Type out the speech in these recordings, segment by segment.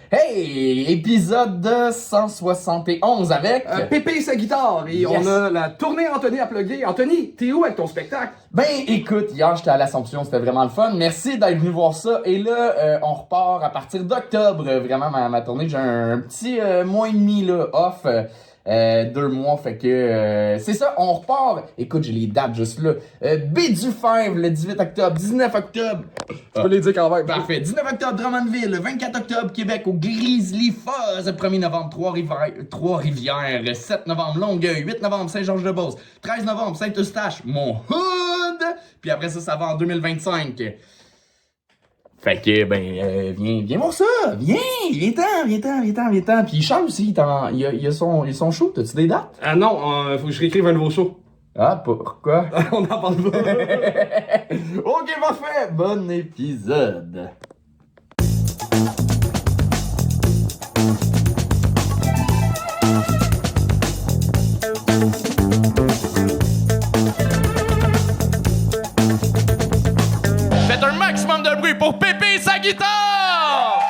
Hey! Épisode 171 avec... Pépé et sa guitare. Et Yes. on a la tournée Anthony à plugger. Anthony, t'es où avec ton spectacle? Ben écoute, hier j'étais à l'Assomption, c'était vraiment le fun. Merci d'être venu voir ça. Et là, on repart à partir d'octobre. Vraiment, ma tournée, j'ai un petit mois et demi là, off. 2 mois, fait que c'est ça, on repart. Écoute, j'ai les dates juste là. B-du-Fèvre le 18 octobre, 19 octobre. Tu peux les dire quand même. Parfait. 19 octobre, Drummondville. Le 24 octobre, Québec, au Grizzly Fuzz. 1er novembre, Trois-Rivières. 7 novembre, Longueuil. 8 novembre, Saint-Georges-de-Beauce. 13 novembre, Saint-Eustache, mon hood. Puis après ça, ça va en 2025. Fait que, viens voir ça. Viens-t'en. Puis Charles aussi, il a son show. T'as-tu des dates? Ah non, faut que je réécrive un nouveau show. Ah, pourquoi? On en parle pas. Ok, parfait. Bon épisode. Faites un maximum de bruit pour Pépé et sa guitare!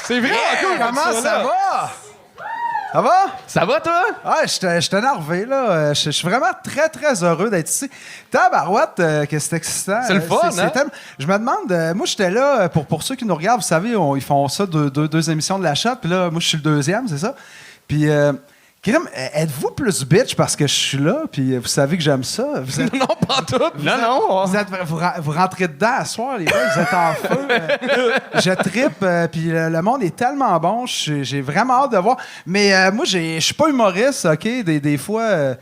C'est vrai, cool. Comment ça va? Ça va? Ça va, toi? Ah, je suis énervé, là. Je suis vraiment très, très heureux d'être ici. Tabarouette, que c'est excitant. C'est le fun, hein? Je me demande, moi, j'étais là, pour ceux qui nous regardent, vous savez, ils font ça, deux émissions de la shot, puis là, moi, je suis le deuxième, c'est ça? Puis, Crime, êtes-vous plus bitch parce que je suis là, puis vous savez que j'aime ça? Vous êtes, Non, pas tout. Non. vous rentrez dedans à soir, les gars, vous êtes en feu. Je trippe, puis le monde est tellement bon, j'ai vraiment hâte de voir. Mais moi, je suis pas humoriste, OK? Des fois,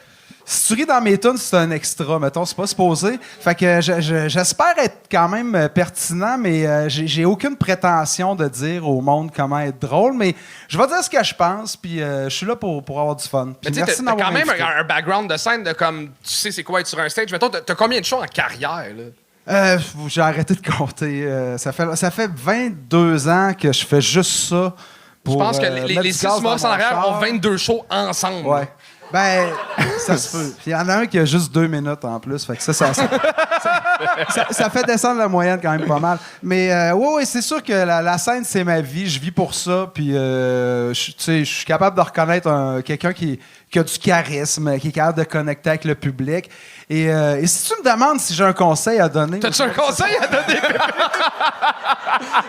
si tu ris dans mes tunes, c'est un extra, mettons, c'est pas supposé. Fait que j'espère être quand même pertinent, mais j'ai aucune prétention de dire au monde comment être drôle, mais je vais dire ce que je pense, puis je suis là pour avoir du fun. Puis Mais tu sais, merci de t'as m'avoir quand même invité. un background de scène de comme, tu sais c'est quoi être sur un stage. Mettons, t'as combien de shows en carrière, là? J'ai arrêté de compter. Ça fait 22 ans que je fais juste ça. Pour, Je pense que mettre les du 6 gaz mois dans en mon arrière char. ont 22 shows ensemble. Ouais. Ben, ça se peut. Puis il y en a un qui a juste 2 minutes en plus. Fait que ça fait descendre la moyenne quand même pas mal. Mais oui, c'est sûr que la scène, c'est ma vie. Je vis pour ça. Puis, tu sais, je suis capable de reconnaître quelqu'un qui a du charisme, qui est capable de connecter avec le public. Et si tu me demandes si j'ai un conseil à donner... T'as-tu un conseil à donner, Pépé?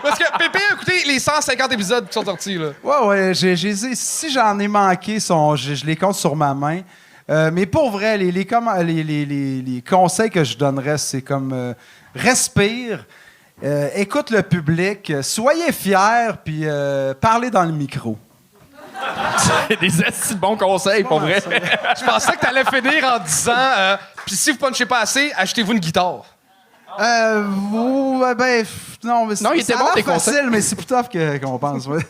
Parce que Pépé a écouté les 150 épisodes qui sont sortis, là. Ouais, si j'en ai manqué, je les compte sur ma main. Mais pour vrai, les conseils que je donnerais, c'est comme respire, écoute le public, soyez fiers, puis parlez dans le micro. C'est des assez bons conseils, pour vrai. Je pensais que t'allais finir en disant puis si vous punchez pas assez, achetez-vous une guitare. Non, mais Non, il était ça a bon, l'air tes facile, conseils. mais c'est plus tough qu'on pense. Ouais.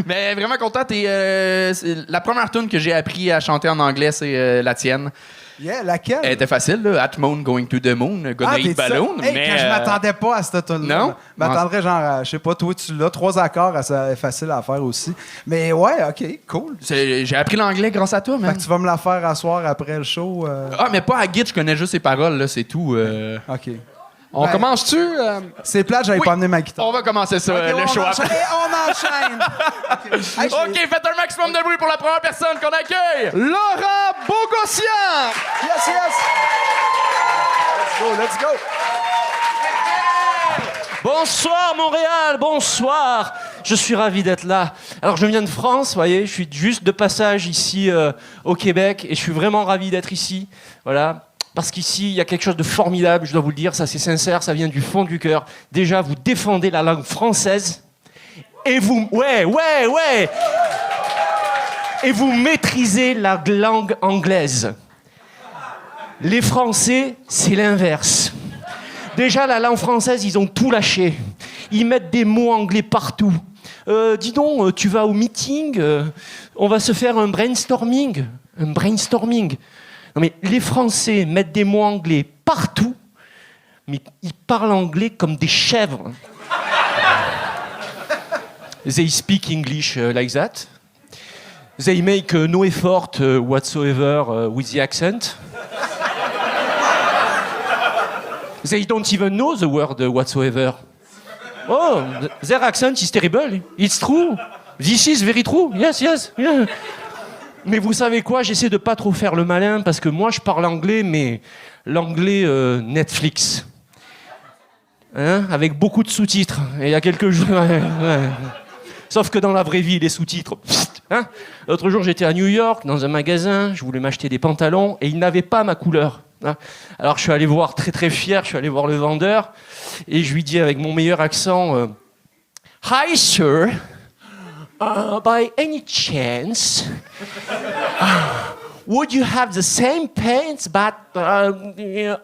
Mais vraiment content. C'est la première tune que j'ai appris à chanter en anglais, c'est la tienne. Yeah, laquelle? Elle était facile, là. At Moon, Going to the Moon, Gonna Eat t'es ça? Balloon. Hey, mais quand je m'attendais pas à cette tune-là. Non? Je m'attendrais genre à, je sais pas, toi tu l'as, 3 accords, c'est facile à faire aussi. Mais ouais, OK, cool. j'ai appris l'anglais grâce à toi, Fait man. que tu vas me la faire asseoir après le show. Ah, mais pas à Git, je connais juste ses paroles, là, c'est tout. OK. On Ben, commence-tu? C'est plate, j'avais Oui. pas amené ma guitare. On va commencer ça, OK, le show après. On enchaîne. OK. Hey, OK, faites un maximum de bruit pour la première personne qu'on accueille. Laurent Bogossian! Yes. Let's go. Bonsoir Montréal, bonsoir. Je suis ravi d'être là. Alors je viens de France, vous voyez, je suis juste de passage ici au Québec et je suis vraiment ravi d'être ici. Voilà. Parce qu'ici, il y a quelque chose de formidable, je dois vous le dire, ça c'est sincère, ça vient du fond du cœur. Déjà, vous défendez la langue française et vous... Ouais. Et vous maîtrisez la langue anglaise. Les Français, c'est l'inverse. Déjà, la langue française, ils ont tout lâché. Ils mettent des mots anglais partout. Dis donc, tu vas au meeting, on va se faire un brainstorming. Un brainstorming. Non mais les Français mettent des mots anglais partout, mais ils parlent anglais comme des chèvres. They speak English like that. They make no effort whatsoever with the accent. They don't even know the word whatsoever. Oh, their accent is terrible. It's true. This is very true. Yes, yes. Yeah. Mais vous savez quoi? J'essaie de pas trop faire le malin parce que moi, je parle anglais, mais l'anglais Netflix. Hein? Avec beaucoup de sous-titres. Et il y a quelques jours... Ouais. Sauf que dans la vraie vie, les sous-titres... Hein? L'autre jour, j'étais à New York, dans un magasin, je voulais m'acheter des pantalons, et ils n'avaient pas ma couleur. Hein? Alors je suis allé voir, très très fier, je suis allé voir le vendeur, et je lui dis avec mon meilleur accent... Hi, sir. By any chance, would you have the same pants but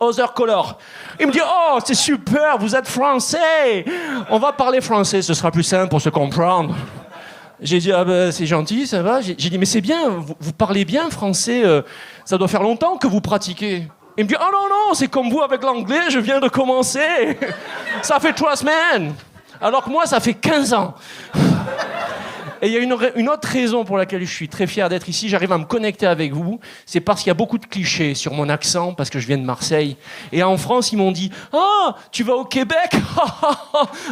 other color? Il me dit, oh, c'est super, vous êtes français. On va parler français, ce sera plus simple pour se comprendre. J'ai dit, ah ben, c'est gentil, ça va. J'ai dit, mais c'est bien, vous parlez bien français, ça doit faire longtemps que vous pratiquez. Il me dit, oh non, non, c'est comme vous avec l'anglais, je viens de commencer. Ça fait 3 semaines. Alors que moi, ça fait 15 ans. Et il y a une autre raison pour laquelle je suis très fier d'être ici, j'arrive à me connecter avec vous, c'est parce qu'il y a beaucoup de clichés sur mon accent, parce que je viens de Marseille. Et en France, ils m'ont dit « Ah, tu vas au Québec?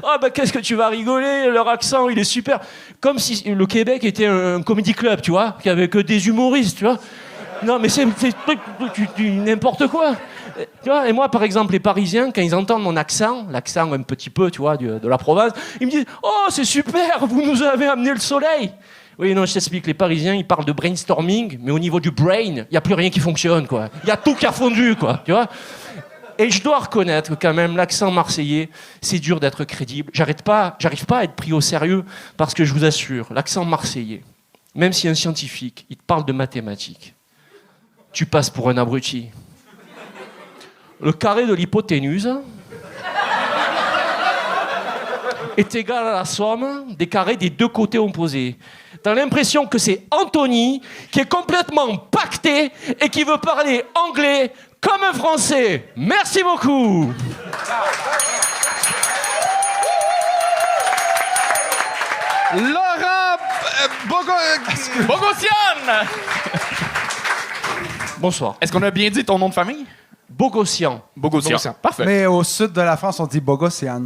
Ah, ben qu'est-ce que tu vas rigoler, leur accent, il est super !» Comme si le Québec était un comedy club, tu vois, qui avait que des humoristes, tu vois. Non, mais c'est n'importe quoi. Tu vois, et moi, par exemple, les Parisiens, quand ils entendent mon accent, l'accent un petit peu, tu vois, de la province, ils me disent « Oh, c'est super, vous nous avez amené le soleil !» Oui, non, je t'explique, les Parisiens, ils parlent de brainstorming, mais au niveau du brain, il n'y a plus rien qui fonctionne, quoi. Il y a tout qui a fondu, quoi, tu vois. Et je dois reconnaître que quand même, l'accent marseillais, c'est dur d'être crédible. J'arrive pas à être pris au sérieux, parce que je vous assure, l'accent marseillais, même si un scientifique, il te parle de mathématiques, tu passes pour un abruti. Le carré de l'hypoténuse est égal à la somme des carrés des deux côtés opposés. T'as l'impression que c'est Anthony qui est complètement pacté et qui veut parler anglais comme un Français. Merci beaucoup. Laurent Bogossian! Bonsoir. Est-ce qu'on a bien dit ton nom de famille? Bogossian. Bogossian. Parfait. Mais au sud de la France, on dit Bogossian.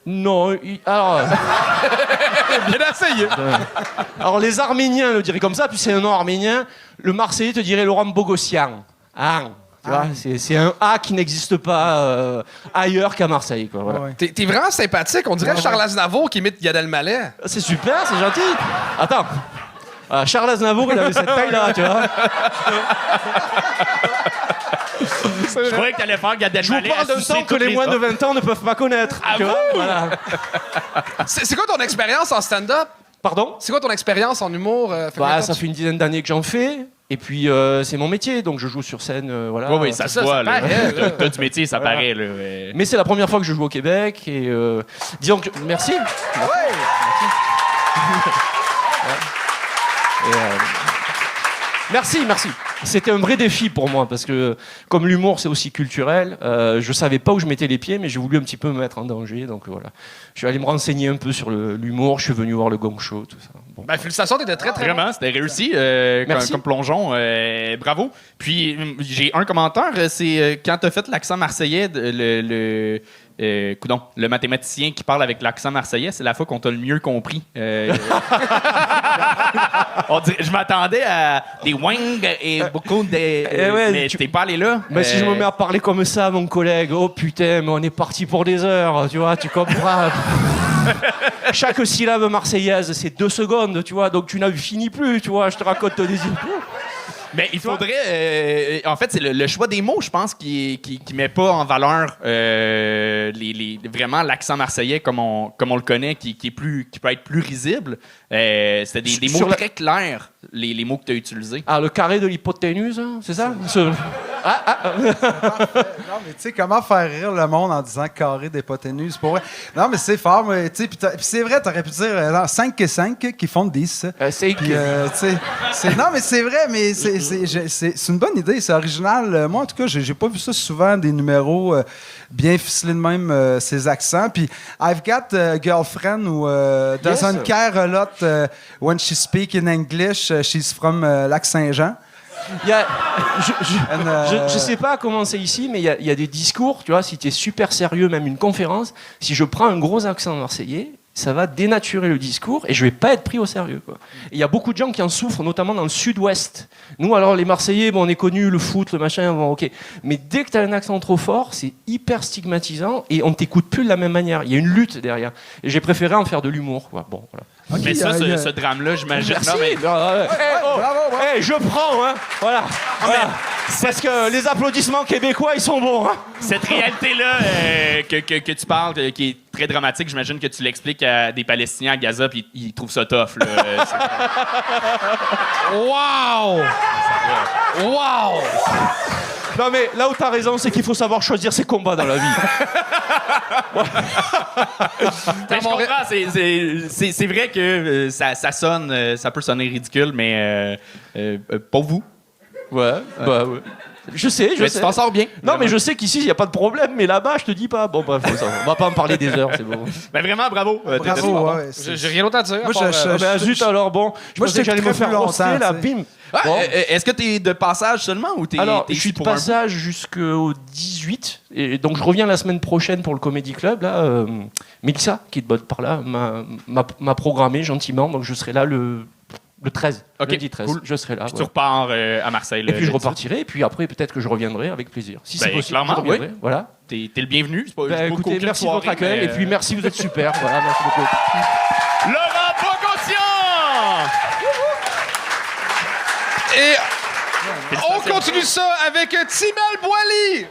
Non, alors... Bien essayé. Alors les Arméniens le diraient comme ça, puis c'est un nom arménien. Le Marseillais te dirait Laurent Bogossian. Ah, tu vois, c'est un A qui n'existe pas ailleurs qu'à Marseille, quoi. Voilà. Ouais. T'es vraiment sympathique. On dirait Charles Aznavour qui imite Gad Elmaleh. C'est super, c'est gentil. Attends. Charles Aznavour, il avait cette taille-là, tu vois. Je croyais que t'allais faire Gad Je vous Elmaleh. parle d'un temps que les moins de 20 ans ne peuvent pas connaître. Tu vois, voilà. C'est quoi ton expérience en stand-up? Pardon? C'est quoi ton expérience en humour? Ça fait une dizaine d'années que j'en fais. Et puis, c'est mon métier, donc je joue sur scène, voilà. Oui, ça se voit, là. paraît, là. T'as du métier, ça Voilà. paraît, là. Mais c'est la première fois que je joue au Québec, et disons que... Merci. Et, merci. C'était un vrai défi pour moi, parce que comme l'humour, c'est aussi culturel, je savais pas où je mettais les pieds, mais j'ai voulu un petit peu me mettre en danger, donc voilà. Je suis allé me renseigner un peu sur l'humour, je suis venu voir le Gong Show, tout ça. Bon. Ben, félicitations, t'étais très, très Vraiment, c'était réussi comme plongeon. Bravo. Puis, j'ai un commentaire. C'est quand t'as fait l'accent marseillais, le mathématicien qui parle avec l'accent marseillais, c'est la fois qu'on t'a le mieux compris. Je m'attendais à des wing et beaucoup de... mais t'es pas allé là. Mais si je me mets à parler comme ça, mon collègue, oh putain, mais on est parti pour des heures, tu vois, tu comprends. Chaque syllabe marseillaise, c'est 2 secondes, tu vois, donc tu n'as fini plus, tu vois, je te raconte des histoires. Mais il faudrait... en fait, c'est le choix des mots, je pense, qui met pas en valeur vraiment l'accent marseillais comme on le connaît, qui peut être plus risible. C'était des mots très clairs, les mots que tu as utilisés. Ah, le carré de l'hypoténuse, c'est ça? Non, mais tu sais, comment faire rire le monde en disant carré d'hypoténuse, pour vrai. Non, mais c'est fort, mais tu sais, puis c'est vrai, t'aurais pu dire 5 et 5 qui font 10. C'est Puis, tu sais, non, mais c'est vrai, mais c'est une bonne idée, c'est original. Moi, en tout cas, j'ai pas vu ça souvent, des numéros bien ficelés de même, ces accents. Puis, I've got a girlfriend who doesn't care a lot when she speak in English. She's from Lac-Saint-Jean. Je sais pas comment c'est ici, mais il y a des discours, tu vois, si tu es super sérieux, même une conférence, si je prends un gros accent marseillais, ça va dénaturer le discours et je vais pas être pris au sérieux. Il y a beaucoup de gens qui en souffrent, notamment dans le sud-ouest. Nous, alors, les Marseillais, bon, on est connus, le foot, le machin, bon, ok. Mais dès que tu as un accent trop fort, c'est hyper stigmatisant et on ne t'écoute plus de la même manière. Il y a une lutte derrière. Et j'ai préféré en faire de l'humour, quoi. Bon, voilà. Okay, mais ça, ce drame-là, j'imagine. Merci. Je prends, hein. Voilà. Parce que les applaudissements québécois, ils sont bons. Hein. Cette réalité-là que tu parles, qui est très dramatique, j'imagine que tu l'expliques à des Palestiniens à Gaza, puis ils trouvent ça tough. Là. Wow! Wow! Non, mais là où t'as raison, c'est qu'il faut savoir choisir ses combats dans la vie. Mais je comprends, c'est vrai que ça sonne, ça peut sonner ridicule, mais pour vous. Ouais. Je sais. Tu t'en sors bien. Non, mais je sais qu'ici, il n'y a pas de problème, mais là-bas, je te dis pas. Bon, bref, on va pas en parler des heures, c'est bon. Ben vraiment, bravo. Bravo, ouais. J'ai rien d'autre à dire. Moi, zut, alors bon. Je pensais que j'allais me faire roster, là, bim. Ah, Bon. Est-ce que t'es de passage seulement ou t'es Alors, t'es je suis ici de pour un passage jusqu'au 18, et donc je reviens la semaine prochaine pour le Comedy Club. Là, Mélissa, qui est de bonne par là, m'a programmé gentiment, donc je serai là le 13. Ok, Lundi 13, cool. je serai là. Puis Ouais. tu repars à Marseille. Et puis je repartirai, et puis après peut-être que je reviendrai avec plaisir. Si c'est Ben, possible, clairement, je reviendrai. oui. Voilà. T'es le bienvenu. C'est pas, Ben, c'est pas écoutez, qu'aucune merci de votre soirée, accueil, mais, et puis merci, vous êtes super. Voilà, merci beaucoup. Laurent Bogossian! Et on continue ça avec Timel Boily.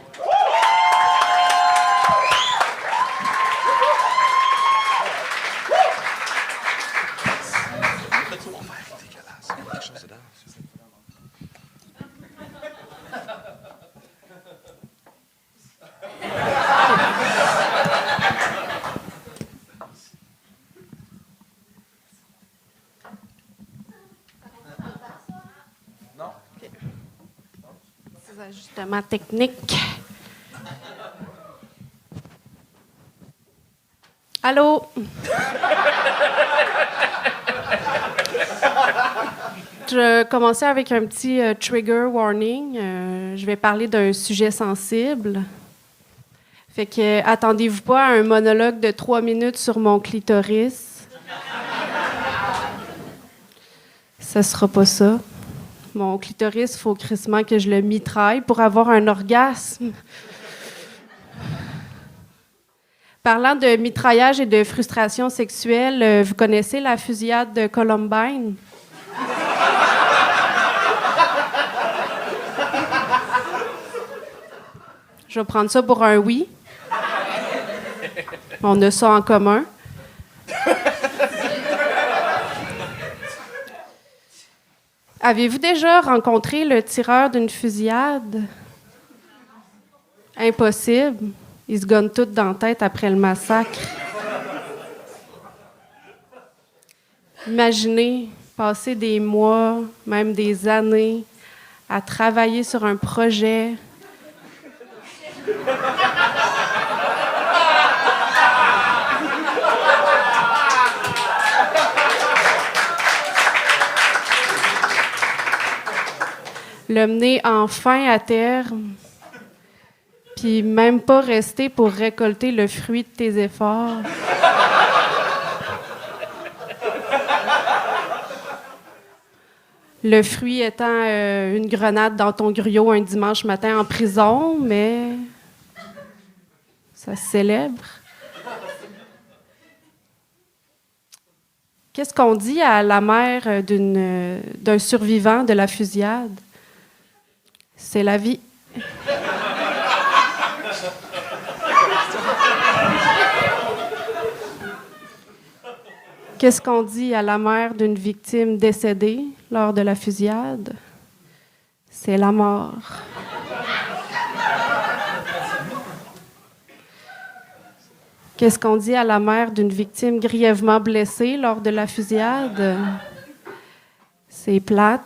Des ajustements techniques. Allô? Je commençais avec un petit trigger warning. Je vais parler d'un sujet sensible. Fait que attendez-vous pas à un monologue de 3 minutes sur mon clitoris. Ça sera pas ça. Mon clitoris, il faut crissement que je le mitraille pour avoir un orgasme. Parlant de mitraillage et de frustration sexuelle, vous connaissez la fusillade de Columbine? Je vais prendre ça pour un oui. On a ça en commun. Avez-vous déjà rencontré le tireur d'une fusillade? Impossible. Ils se gonnent tous dans la tête après le massacre. Imaginez passer des mois, même des années, à travailler sur un projet. Le mener enfin à terme, puis même pas rester pour récolter le fruit de tes efforts. Le fruit étant une grenade dans ton griot un dimanche matin en prison, mais ça se célèbre. Qu'est-ce qu'on dit à la mère d'un survivant de la fusillade? C'est la vie. Qu'est-ce qu'on dit à la mère d'une victime décédée lors de la fusillade? C'est la mort. Qu'est-ce qu'on dit à la mère d'une victime grièvement blessée lors de la fusillade? C'est plate.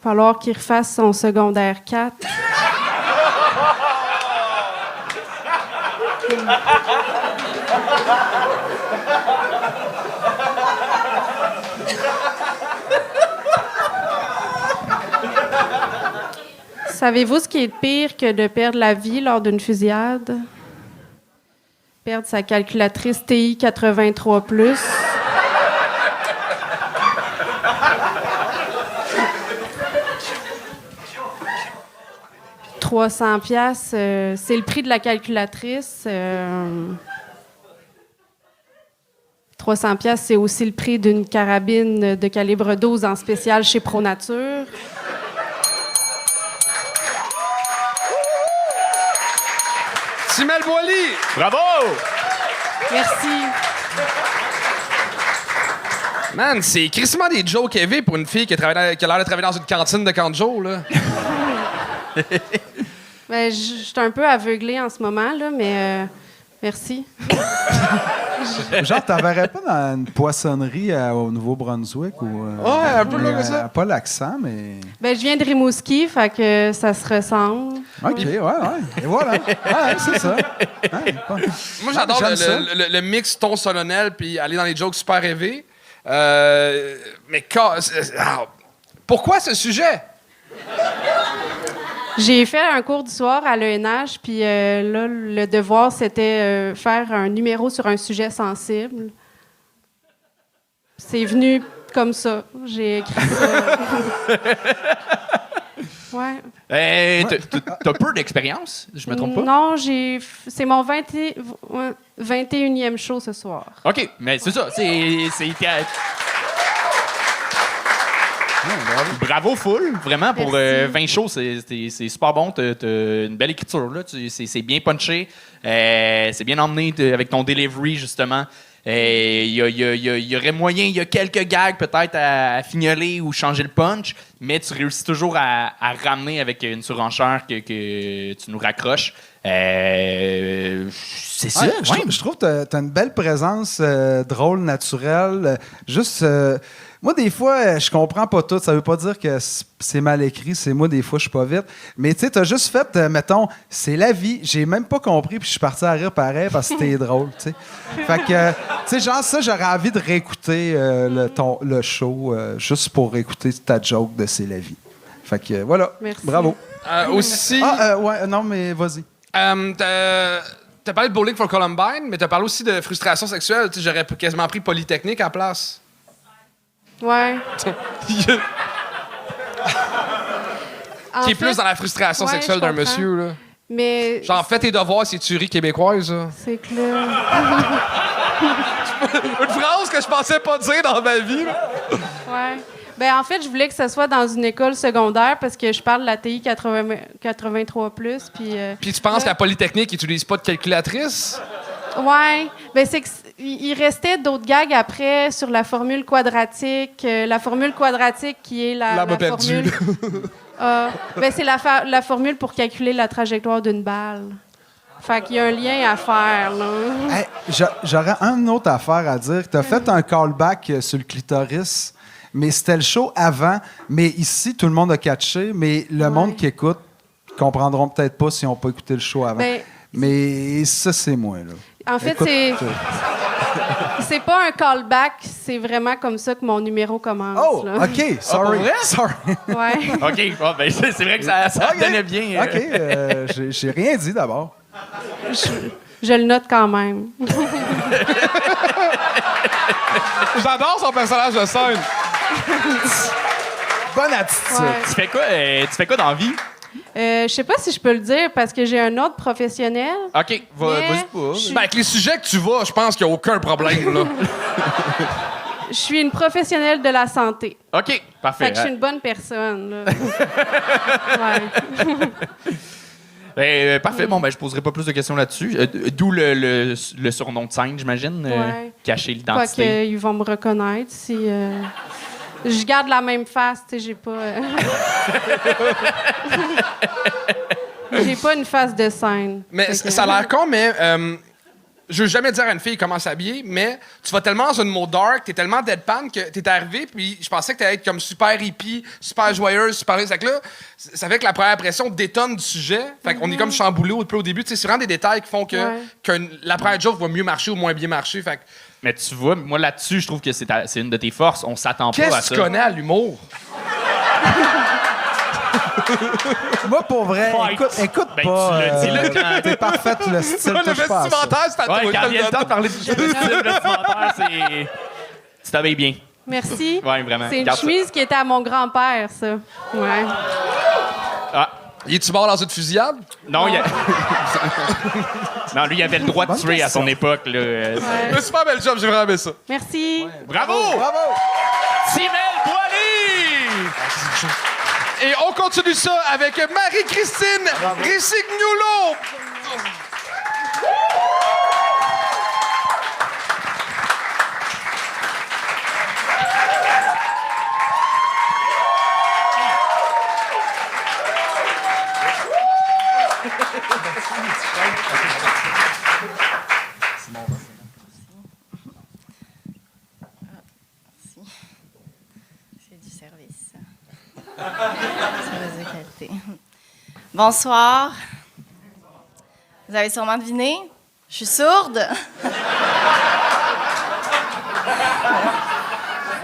Falloir qu'il refasse son secondaire 4. Savez-vous ce qui est pire que de perdre la vie lors d'une fusillade? Perdre sa calculatrice TI 83+. 300$, c'est le prix de la calculatrice. 300$, c'est aussi le prix d'une carabine de calibre 12 en spécial chez ProNature. Simel Boily! Bravo! Merci. Man, c'est crissement des jokes élevés pour une fille qui a l'air de travailler dans une cantine de Canjo, là. Ben, je suis un peu aveuglée en ce moment, là, mais merci. Genre, t'enverrais pas dans une poissonnerie au Nouveau-Brunswick ou... Ouais, un peu là comme ça. Pas l'accent, mais... Ben, je viens de Rimouski, fait que ça se ressemble. OK, ouais. Et voilà. Ouais, c'est ça. Ouais, Moi, j'adore j'aime ça. le mix ton solennel puis aller dans les jokes super rêvés. Mais pourquoi ce sujet? J'ai fait un cours du soir à l'ENH, puis là, le devoir, c'était faire un numéro sur un sujet sensible. C'est venu comme ça. J'ai écrit ça. Ouais. T'as peu d'expérience, je me trompe pas? Non, c'est mon 21e show ce soir. OK, mais c'est ça. Bravo, full. Vraiment, pour 20 shows, c'est super bon. T'as une belle écriture, là. C'est bien punché. C'est bien emmené avec ton delivery, justement. Il y aurait moyen, il y a quelques gags peut-être à fignoler ou changer le punch, mais tu réussis toujours à ramener avec une surenchère que tu nous raccroches. C'est ça. Ouais, je trouve que t'as une belle présence drôle, naturelle. Juste, moi, des fois, je comprends pas tout. Ça veut pas dire que c'est mal écrit. C'est moi, des fois, je suis pas vite. Mais tu sais, t'as juste fait, mettons, c'est la vie. J'ai même pas compris, puis je suis parti à rire pareil parce que c'était drôle, tu sais. Fait que, tu sais, genre ça, j'aurais envie de réécouter le show juste pour écouter ta joke de C'est la vie. Fait que, voilà. Merci. Bravo. Aussi, Ouais, non, mais vas-y. t'as parlé de Bowling for Columbine, mais t'as parlé aussi de frustration sexuelle. Tu sais, j'aurais quasiment pris Polytechnique à la place. Ouais. Qui est plus dans la frustration ouais, sexuelle je d'un comprends. monsieur, là. Mais Genre, fais tes devoirs, c'est tuerie québécoise, ça. c'est clair. Une phrase que je pensais pas dire dans ma vie, là. Ouais. Ben en fait, je voulais que ça soit dans une école secondaire parce que je parle de la TI 83+, puis Puis tu penses qu'à Polytechnique, ils utilisent pas de calculatrice? ouais, ben c'est que il restait d'autres gags après sur la formule quadratique, la formule quadratique qui est la formule. Ben c'est la formule pour calculer la trajectoire d'une balle. Fait qu'il y a un lien à faire là. Hey, j'aurais une autre affaire à dire. Tu as fait un callback sur le clitoris, mais c'était le show avant. Mais ici, tout le monde a catché, mais le monde qui écoute comprendront peut-être pas s'ils n'ont pas écouté le show avant. Ben, mais ça, c'est moi, là. en fait, Écoute, c'est pas un callback, c'est vraiment comme ça que mon numéro commence. Oh, là. OK. Sorry. Sorry. Ouais. OK, bon, ben, c'est vrai que ça donnait bien. OK. J'ai rien dit d'abord. Je le note quand même. J'adore son personnage de scène. Bonne attitude. Ouais. Tu fais quoi dans la vie? Je sais pas si je peux le dire parce que j'ai un autre professionnel. OK, vas-y pas. Je- Ben, avec les sujets que tu vas, je pense qu'il n'y a aucun problème, là. Je suis une professionnelle de la santé. OK, parfait. Fait que je suis une bonne personne. Là. Ouais. Parfait, bon, ben, je poserai pas plus de questions là-dessus. D'où le surnom de scène, j'imagine, Ouais. cacher Pas l'identité. qu'ils vont me reconnaître si... je garde la même face, tu sais, j'ai pas... J'ai pas une face de scène. Mais Fait que- ça a l'air con, mais je veux jamais dire à une fille comment s'habiller, mais tu vas tellement dans un mot dark, t'es tellement deadpan que t'es arrivé, puis je pensais que t'allais être comme super hippie, super joyeuse, super... Fait que là, ça fait que la première impression détonne du sujet. Fait qu'on est comme chamboulé au début. Tu sais, c'est vraiment des détails qui font que, Ouais. la première joke va mieux marcher ou moins bien marcher. Fait que Mais tu vois, moi là-dessus, je trouve que c'est une de tes forces. On s'attend pas à qu'est-ce ça. que tu connais à l'humour? Moi, pour vrai, Fight. écoute Ben, pas. tu l'as dit, là, quand- T'es parfaite, le style Le touche pas à ça. vestimentaire, c'est à toi. Ouais, quand vient le temps de parler du style vestimentaire, c'est. Tu t'habilles bien. Merci. Ouais, vraiment. C'est une Garde ça. chemise qui était à mon grand-père, ça. Ouais. Ah, Il est-tu mort dans une fusillade? non, il y a. Non, lui, il avait le droit de tuer à son époque, là. Ouais. Un super bel job, j'ai vraiment aimé ça. Merci. Bravo! Bravo! Timel Boily! Et on continue ça avec Marie-Christine Rissignoulot. C'est du service. Service de qualité. Bonsoir. Vous avez sûrement deviné, je suis sourde.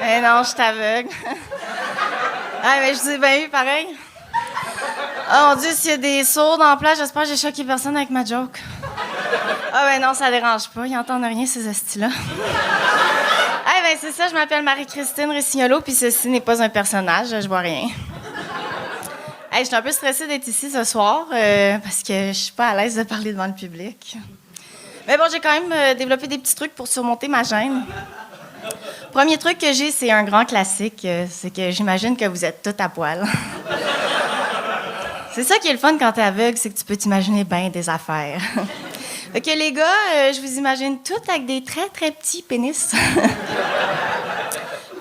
Eh non, je suis aveugle. Ah, mais je vous ai bien eu pareil. Oh mon Dieu, s'il y a des sourds en place, j'espère que j'ai choqué personne avec ma joke. Ah, ben non, ça dérange pas. Ils n'entendent rien, ces hosties-là. Ah, ben c'est ça, je m'appelle Marie-Christine Rissignoulot, puis ceci n'est pas un personnage, je vois rien. Hey, je suis un peu stressée d'être ici ce soir, parce que je suis pas à l'aise de parler devant le public. Mais bon, j'ai quand même développé des petits trucs pour surmonter ma gêne. Premier truc que j'ai, c'est un grand classique, c'est que j'imagine que vous êtes tout à poil. C'est ça qui est le fun quand t'es aveugle, c'est que tu peux t'imaginer bien des affaires. Fait que les gars, je vous imagine toutes avec des très, très petits pénis.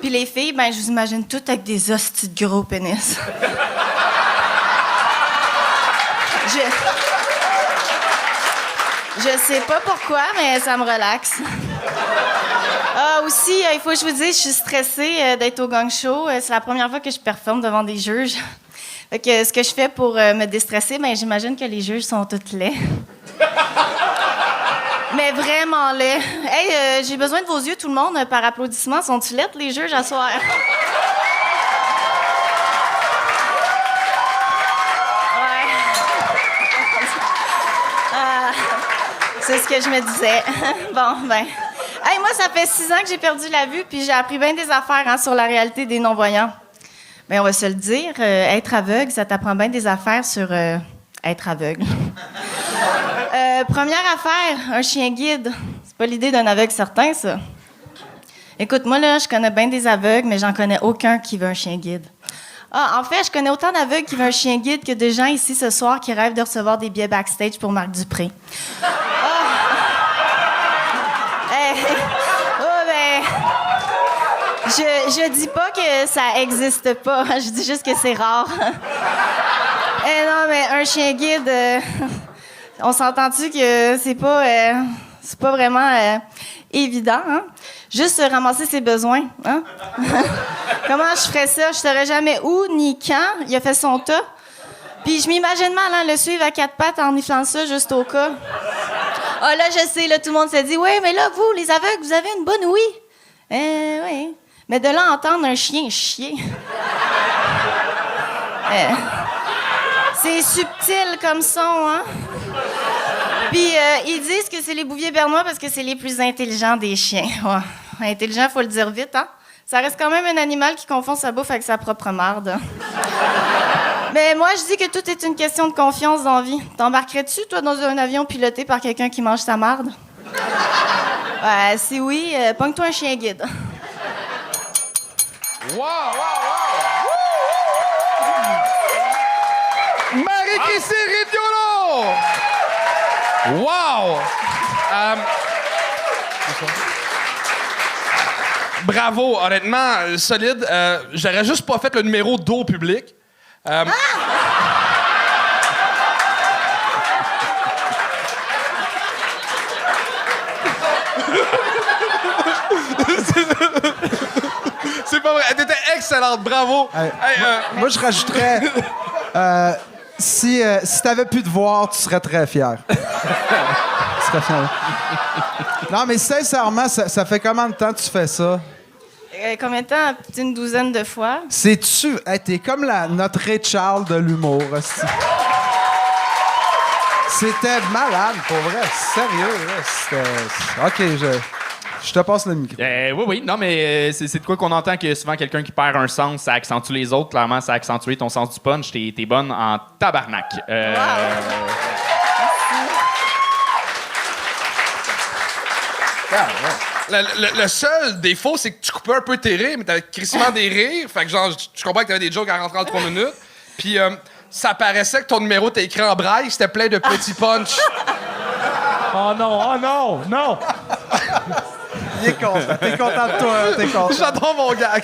Puis les filles, ben je vous imagine toutes avec des hosties de gros pénis. Je sais pas pourquoi, mais ça me relaxe. Ah, aussi, il faut que je vous dise, je suis stressée d'être au gang show. C'est la première fois que je performe devant des juges. Fait que ce que je fais pour me déstresser, ben j'imagine que les juges sont tous laids. Mais vraiment laids. Hey, j'ai besoin de vos yeux, tout le monde, par applaudissement. Sont-ils laids, les juges, à soir? Ouais. Ah, c'est ce que je me disais. Bon, ben... Hey, moi, ça fait 6 ans que j'ai perdu la vue, puis j'ai appris bien des affaires sur la réalité des non-voyants. Bien, on va se le dire, être aveugle, ça t'apprend bien des affaires sur être aveugle. Première affaire, un chien guide. C'est pas l'idée d'un aveugle certain, ça. Écoute, moi, là, je connais bien des aveugles, mais j'en connais aucun qui veut un chien guide. Ah, en fait, je connais autant d'aveugles qui veulent un chien guide que de gens ici ce soir qui rêvent de recevoir des billets backstage pour Marc Dupré. Je dis pas que ça existe pas, je dis juste que c'est rare. Non, mais un chien guide, on s'entend-tu que c'est pas vraiment évident, hein? Juste ramasser ses besoins, hein? Comment je ferais ça? Je saurais jamais où ni quand il a fait son tas. Puis je m'imagine mal le suivre à 4 pattes en enflant ça juste au cas. Ah, là, je sais, là, tout le monde se dit, oui, mais là, vous, les aveugles, vous avez une bonne ouïe. Oui. Mais de là entendre un chien chier. C'est subtil comme son, hein? Puis ils disent que c'est les bouviers bernois parce que c'est les plus intelligents des chiens. Ouais. Intelligent, faut le dire vite, hein? Ça reste quand même un animal qui confond sa bouffe avec sa propre marde. Mais moi, je dis que tout est une question de confiance dans la vie. T'embarquerais-tu, toi, dans un avion piloté par quelqu'un qui mange sa marde? Ouais, si oui, pogne-toi un chien guide. Wow! Marie-Christine Rissignoulot! Wow! Bravo, honnêtement, solide. J'aurais juste pas fait le numéro d'eau public. pas vrai. T'étais excellente, bravo. Hey, Hey, Moi, je rajouterais... si t'avais pu te voir, tu serais très fier. Tu serais fier. Non, mais sincèrement, ça fait combien de temps que tu fais ça? Combien de temps? Une douzaine de fois. C'est-tu... Hey, t'es comme notre Ray Charles de l'humour. Aussi. C'était malade, pour vrai. Sérieux, là. OK, je te passe le micro. Oui, non, mais c'est de quoi qu'on entend que souvent quelqu'un qui perd un sens, ça accentue les autres. Clairement, ça a accentué ton sens du punch. T'es bonne en tabarnak. le seul défaut, c'est que tu coupais un peu tes rires, mais t'avais crissement des rires. Fait que genre, je comprends que t'avais des jokes à rentrer en 3 minutes. Puis ça paraissait que ton numéro était écrit en braille, c'était plein de petits punch. Oh non, non! Il est content. T'es content de toi, t'es content. J'adore mon gag.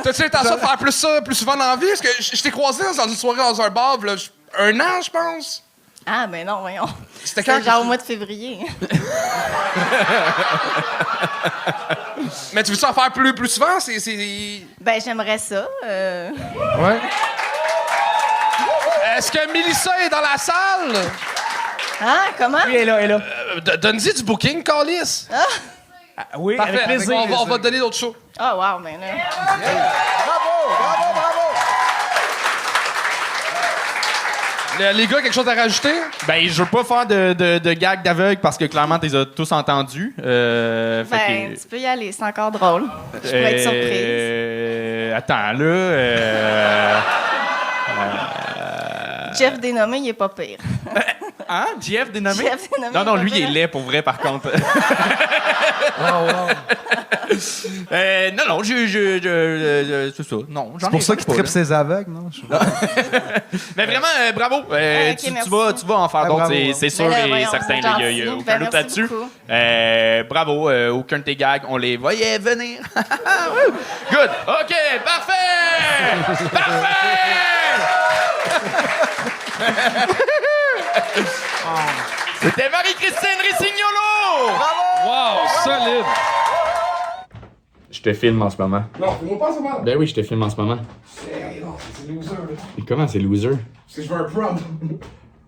T'as-tu l'intention de faire ça plus souvent dans la vie? Parce que je t'ai croisé dans une soirée dans un bar, là, 1 an, je pense. Ah, ben non, voyons. C'était quand? Genre au mois de février. Mais tu veux-tu en faire plus souvent? Ben, j'aimerais ça. Ouais. Est-ce que Mélissa est dans la salle? Hein? Comment? Oui, elle est là. Donne-y du booking, Calis. Oui, Parfait. avec plaisir. On va te donner d'autres shows. Oh, wow, ben là. Les gars, quelque chose à rajouter? Ben, je veux pas faire de gag d'aveugle parce que clairement, t'es tous entendus. Ben, tu peux y aller, c'est encore drôle. Je pourrais être surprise. Attends, là. Jeff Dénommé, il est pas pire. Hein? Jeff dénommé? Jeff Dénommé, Non, il est lui, pas il est pire. laid pour vrai, par contre. Non, c'est ça. Non, C'est pour ça qu'il tripe ses aveugles, non? Mais vraiment, bravo. Ok, Tu merci. vas en faire d'autres, bravo. c'est sûr Ben là, et voyons, certain. c'est Il n'y a gentil. aucun Ben, doute merci là-dessus. beaucoup. Bravo. Aucun de tes gags, on les voyait venir. Good. OK, parfait. C'était Marie-Christine Ricignolo. Wow, solide. Je te filme en ce moment. Non, fais-moi pas ça, mal. Ben oui, je te filme en ce moment. Non, c'est loser, là. Comment c'est loser? Parce que je veux un prom.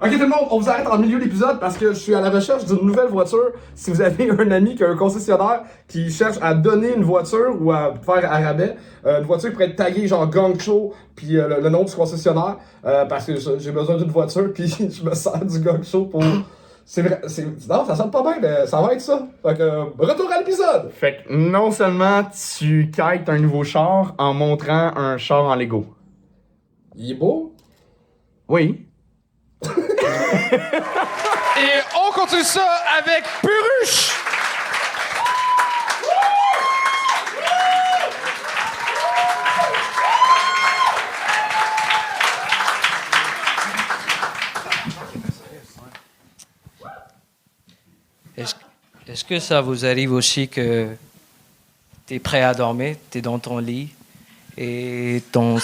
Ok, tout le monde, on vous arrête en milieu d'épisode parce que je suis à la recherche d'une nouvelle voiture. Si vous avez un ami qui a un concessionnaire qui cherche à donner une voiture ou à faire à rabais, une voiture qui pourrait être taguée genre Gang Show puis le nom du concessionnaire, parce que j'ai besoin d'une voiture puis je me sers du Gang Show pour... C'est vrai, non, ça sonne pas bien, mais ça va être ça. Fait que, retour à l'épisode! Fait que non seulement tu kites un nouveau char en montrant un char en Lego. Il est beau? Oui. Et on continue ça avec Puruche. Est-ce que ça vous arrive aussi que tu es prêt à dormir, tu es dans ton lit et ton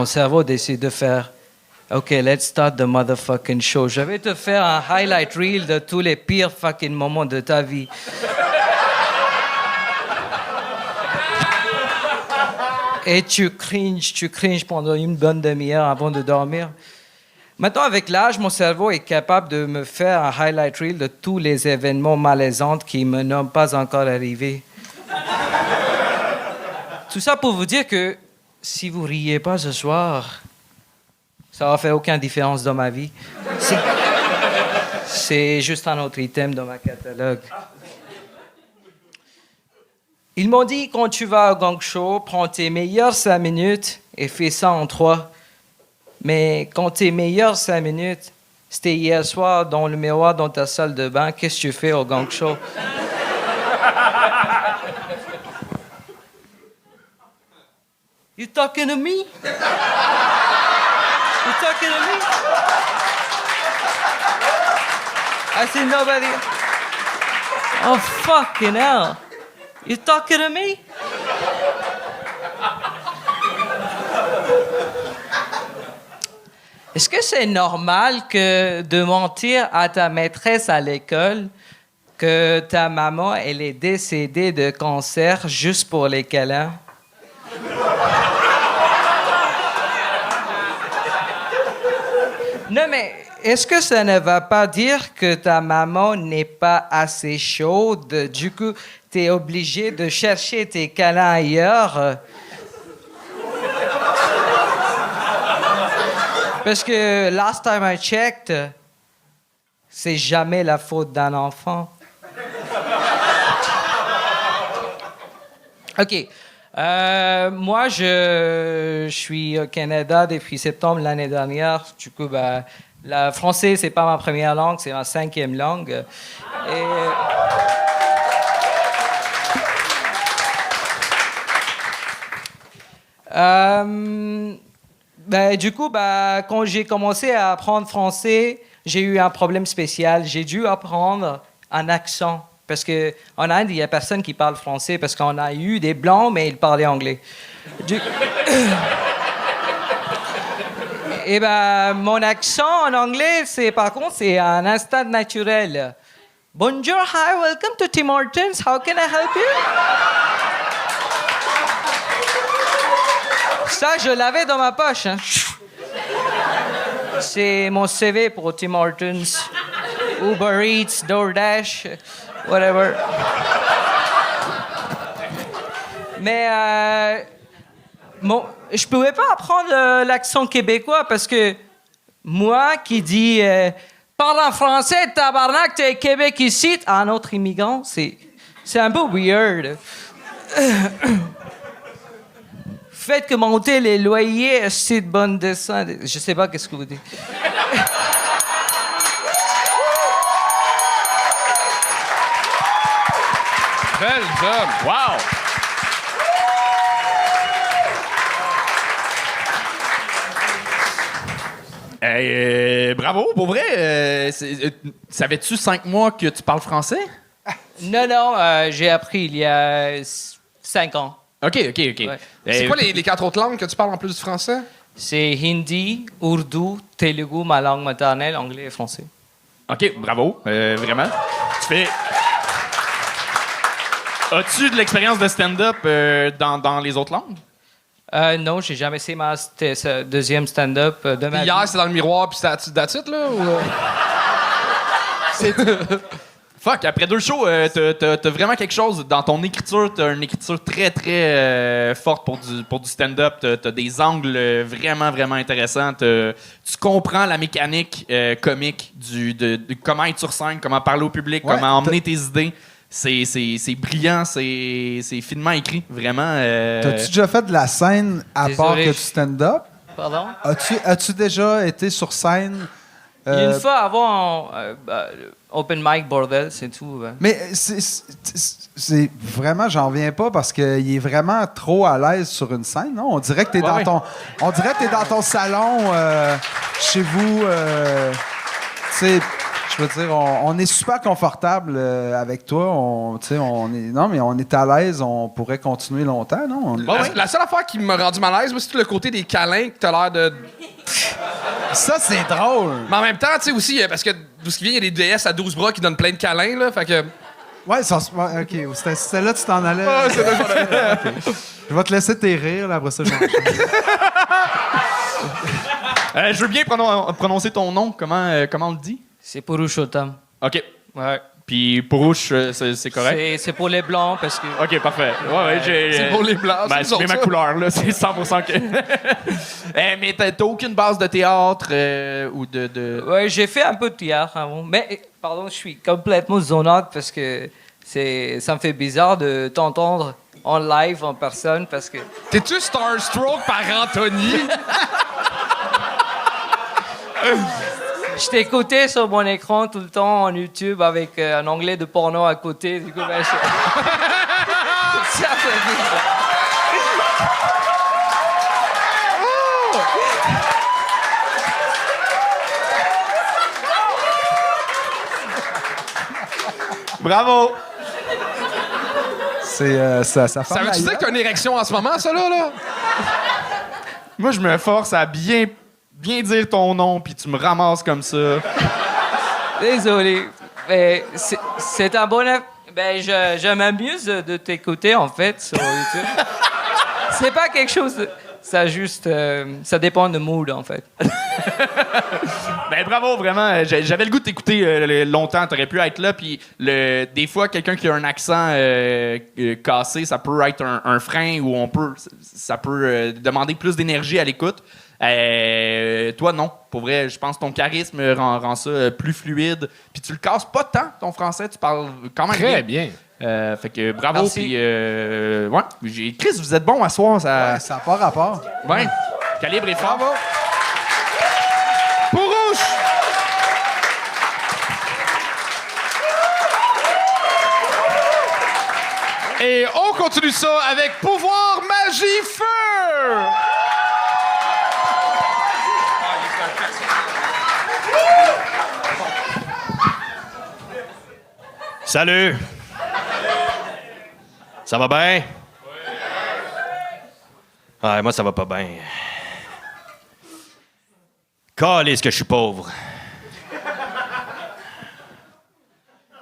cerveau décide de faire OK, let's start the motherfucking show. Je vais te faire un highlight reel de tous les pires fucking moments de ta vie. Et tu cringes pendant une bonne demi-heure avant de dormir. Maintenant, avec l'âge, mon cerveau est capable de me faire un highlight reel de tous les événements malaisants qui ne me sont pas encore arrivés. Tout ça pour vous dire que si vous riez pas ce soir, ça va faire aucune différence dans ma vie. C'est juste un autre item dans ma catalogue. Ils m'ont dit, quand tu vas au gang show, prends tes meilleures 5 minutes et fais ça en 3. Mais quand tes meilleures 5 minutes, c'était hier soir dans le miroir dans ta salle de bain, qu'est-ce que tu fais au gang show? You talking to me? You talking to me? I said nobody. Oh, fucking hell. You talking to me? Est-ce que c'est normal que de mentir à ta maîtresse à l'école que ta maman, elle est décédée de cancer juste pour les câlins? Non, mais est-ce que ça ne va pas dire que ta maman n'est pas assez chaude? Du coup, tu es obligé de chercher tes câlins ailleurs? Parce que last time I checked, c'est jamais la faute d'un enfant. OK. Moi, je suis au Canada depuis septembre l'année dernière. Du coup, le français, c'est pas ma première langue, c'est ma 5e langue. Du coup, quand j'ai commencé à apprendre français, j'ai eu un problème spécial. J'ai dû apprendre un accent. Parce qu'en Inde, il n'y a personne qui parle français parce qu'on a eu des Blancs, mais ils parlaient anglais. Et mon accent en anglais, par contre, c'est un instant naturel. Bonjour, hi, welcome to Tim Hortons. How can I help you? Ça, je l'avais dans ma poche. Hein. C'est mon CV pour Tim Hortons, Uber Eats, DoorDash, whatever. Mais je pouvais pas apprendre l'accent québécois parce que moi qui dis parle en français, tabarnak, t'es au Québec ici, à un autre immigrant, c'est un peu weird. Faites que monter les loyers, c'est de bonne descente. Je sais pas qu'est-ce que vous dites. Belle job. Wow! Bravo, pour vrai. Savais-tu 5 mois que tu parles français? Non, j'ai appris il y a 5 ans. OK. Ouais. C'est quoi les 4 autres langues que tu parles en plus du français? C'est hindi, urdu, telugu, ma langue maternelle, anglais et français. OK, bravo. Vraiment. Tu fais... As-tu de l'expérience de stand-up dans les autres langues? Non, j'ai jamais essayé ma deuxième stand-up de ma vie. Hier, c'est dans le miroir, puis c'est that's it, là? Ou... Fuck, après 2 shows, t'as vraiment quelque chose dans ton écriture. T'as une écriture très, très forte pour du stand-up. T'as des angles vraiment, vraiment intéressants. Tu comprends la mécanique comique de comment être sur scène, comment parler au public, comment emmener tes idées. C'est brillant, c'est finement écrit, vraiment. T'as-tu déjà fait de la scène à part que du stand-up? Pardon? As-tu déjà été sur scène? Une fois avant, open mic, bordel, c'est tout. Mais c'est vraiment, j'en reviens pas parce qu'il est vraiment trop à l'aise sur une scène, non? On dirait que t'es dans ton salon, chez vous. Tu sais, je veux dire, on est super confortable avec toi. On est à l'aise. On pourrait continuer longtemps, non? La seule affaire qui m'a rendu mal à l'aise, moi, c'est tout le côté des câlins que t'as l'air de... Ça, c'est drôle. Mais en même temps, tu sais aussi, parce que d'où ce qui vient, il y a des déesses à 12 bras qui donnent plein de câlins, là, fait que... Ouais, OK. C'était là que tu t'en allais. Ah, c'est là que j'en allais. Okay. Je vais te laisser tes rires, là, après ça, j'enchaîne. Je veux bien prononcer ton nom. Comment on le dit? C'est Purushottam. OK. Ouais. Puis Purush, c'est correct? C'est pour les blancs parce que... OK, parfait. Ouais, C'est pour les blancs, ben, c'est ma couleur, là. C'est 100% que... mais t'as aucune base de théâtre ou de... Ouais, j'ai fait un peu de théâtre avant. Mais, pardon, je suis complètement zonade parce que ça me fait bizarre de t'entendre en live, en personne, parce que... T'es-tu starstruck par Anthony? Je t'écoutais sur mon écran tout le temps en YouTube avec un onglet de porno à côté. Du coup, ça fait bizarre. Bravo! Ça Ça veut-tu dire que t'as une érection en ce moment, ça, là? Moi, je me force à bien dire ton nom, puis tu me ramasses comme ça. Désolé. C'est un bon... Ben, je m'amuse de t'écouter, en fait, sur YouTube. C'est pas quelque chose... Ça juste... ça dépend de mood, en fait. Ben bravo, vraiment. J'avais le goût de t'écouter longtemps. T'aurais pu être là. Puis des fois, quelqu'un qui a un accent cassé, ça peut être un frein ou ça peut demander plus d'énergie à l'écoute. Toi, non. Pour vrai, je pense que ton charisme rend ça plus fluide. Puis tu le casses pas tant, ton français. Tu parles quand même Très bien. Fait que bravo. Merci. Puis, ouais. Chris, vous êtes bon à soir. Ça n'a pas rapport. Ouais. Calibre est fort. Bravo. Pourouche! Et on continue ça avec Pouvoir Magie Feu! Salut! Ça va bien? Ouais, moi, ça va pas bien. Calisse que je suis pauvre.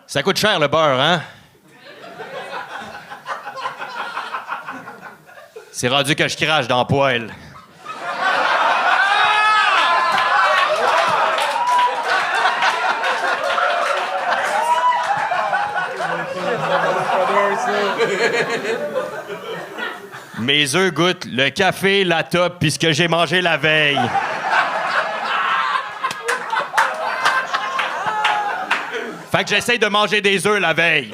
Ça coûte cher, le beurre, hein? C'est rendu que je crache dans le poêle. Mes œufs goûtent le café, la top, puis ce que j'ai mangé la veille. Fait que j'essaie de manger des œufs la veille.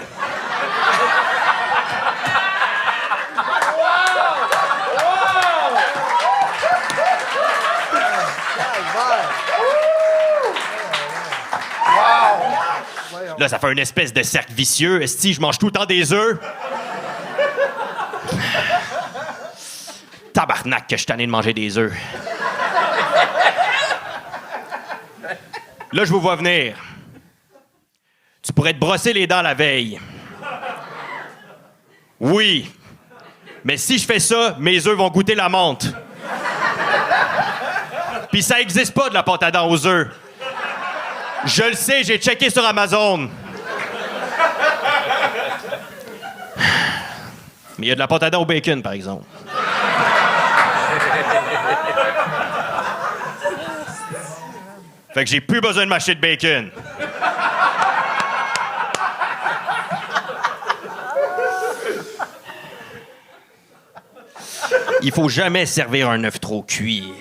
Là, ça fait une espèce de cercle vicieux. Esti, je mange tout le temps des œufs. Tabarnak que je suis tanné de manger des œufs. Là, je vous vois venir. Tu pourrais te brosser les dents la veille. Oui. Mais si je fais ça, mes œufs vont goûter la menthe. Puis ça existe pas de la pâte à dents aux œufs. Je le sais, j'ai checké sur Amazon. Mais il y a de la pâte à dents au bacon, par exemple. Fait que j'ai plus besoin de m'acheter de bacon. Il faut jamais servir un œuf trop cuit.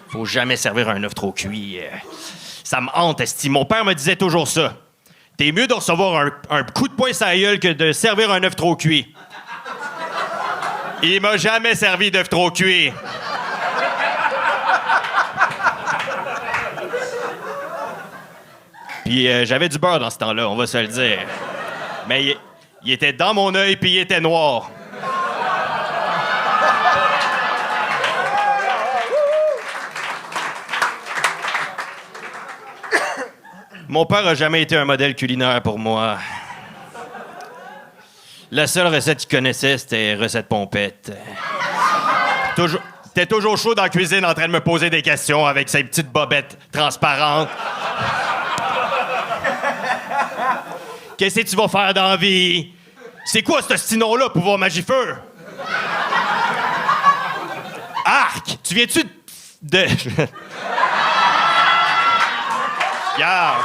Faut jamais servir un œuf trop cuit. Ça me hante, esti. Mon père me disait toujours ça. T'es mieux de recevoir un coup de poing sur la gueule que de servir un œuf trop cuit. Il m'a jamais servi d'œuf trop cuit. Puis j'avais du beurre dans ce temps-là, on va se le dire. Mais il était dans mon œil, puis il était noir. Mon père a jamais été un modèle culinaire pour moi. La seule recette qu'il connaissait, c'était recette pompette. T'es toujours chaud dans la cuisine en train de me poser des questions avec ses petites bobettes transparentes. Qu'est-ce que tu vas faire dans la vie? C'est quoi ce petit nom-là, Pouvoir Magie Feu? Arc! Tu viens-tu de... Regarde.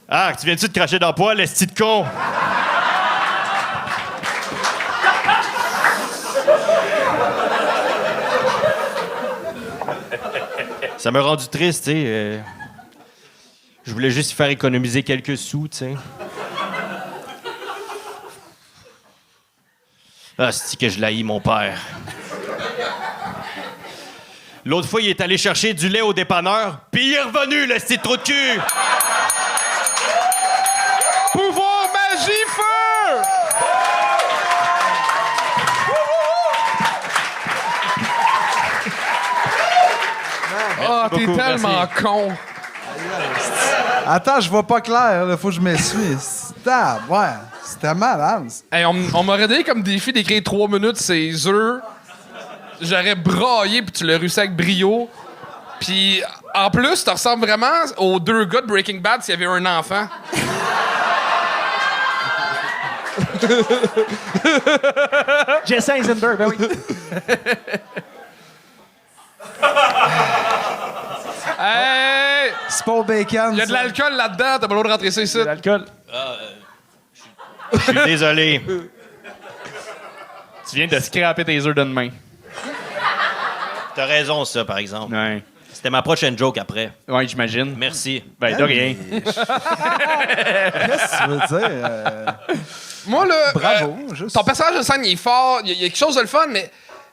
Arc, tu viens-tu de cracher dans le poêle, esti de con? Ça m'a rendu triste, tu sais. Je voulais juste faire économiser quelques sous, tu sais. Ah, c'est que je l'haïs, mon père. L'autre fois, il est allé chercher du lait au dépanneur, puis il est revenu, le petit trou de cul! Pouvoir Magie Feu! Ah, t'es beaucoup, tellement merci. con. Attends, je vois pas clair, là. Faut que je m'essuie. Ouais, c'était malade. Hey, on m'aurait donné comme défi d'écrire 3 minutes ces œufs j'aurais braillé puis tu l'as réussi avec brio. Puis en plus, tu ressembles vraiment aux deux gars de Breaking Bad s'il y avait un enfant. Jesse Eisenberg, ben oui. Hey! C'est pas au bacon. Il y a de ça. l'alcool là-dedans, t'as pas le droit de rentrer ça ici. L'alcool. Je suis désolé. Tu viens de scraper tes œufs de demain. T'as raison, ça, par exemple. Ouais. C'était ma prochaine joke après. Ouais, j'imagine. Merci. Ben, de rien. Qu'est-ce que tu veux dire? Moi, là, Bravo, juste. ton personnage de scène, il est fort, il y a quelque chose de le fun, mais